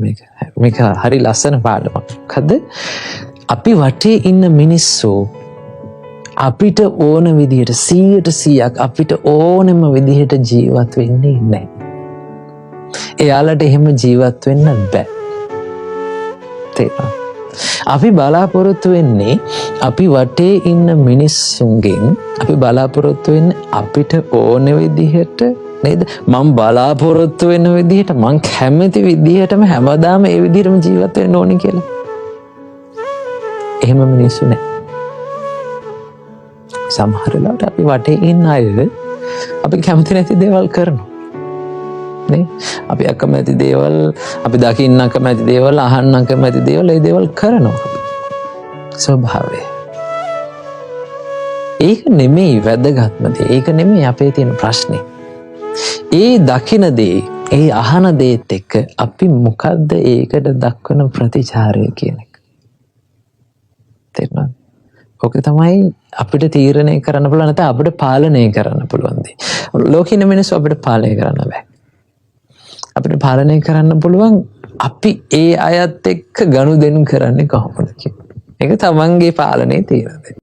මේක හරි ලස්සන පාඩමක්. මොකද අපි වටේ ඉන්න මිනිස්සු අපිට ඕන විදිහට 100% අපිට ඕනෙම විදිහට ජීවත් වෙන්නේ නැහැ. එයාලට එහෙම ජීවත් වෙන්න බෑ. තේරෙනවද? අපි බලාපොරොත්තු වෙන්නේ අපි වටේ ඉන්න මිනිස්සුන්ගෙන් අපි බලාපොරොත්තු වෙන්නේ අපිට ඕන විදිහට නේද? මම බලාපොරොත්තු වෙන විදිහට මං කැමති විදිහටම හැමදාම ඒ විදිහටම ජීවත් වෙන්න ඕනේ කියලා. එහෙම මිනිස්සු නැහැ. සමහර වෙලාවට අපි වටේ ඉන්න අය අපි කැමති නැති දේවල් කරනවා. නේ? අපි අකමැති දේවල්, අපි දකින්න අකමැති දේවල්, අහන්න අකමැති දේවල්, ඒ දේවල් කරනවා. ස්වභාවය. ඒක නෙමෙයි වැදගත්ම දේ. ඒක නෙමෙයි අපේ තියෙන ප්‍රශ්නේ. ඒ දකින දේ, ඒ අහන දේත් එක්ක අපි මොකද්ද ඒකට දක්වන ප්‍රතිචාරය කියන එක. තේරුණාද? ඔක තමයි අපිට තීරණය කරන්න පුළුවන් නැත්නම් අපිට පාලනය කරන්න පුළුවන් දේ. ලෝකෙ ඉන්න මිනිස්සු අපිට පාලනය කරන්න බෑ. අපිට පාලනය කරන්න පුළුවන් අපි ඒ අයත් එක්ක ගනුදෙනු කරන්නේ කොහොමද කියන එක. ඒක තමන්ගේ පාලනයේ තියෙන දේ.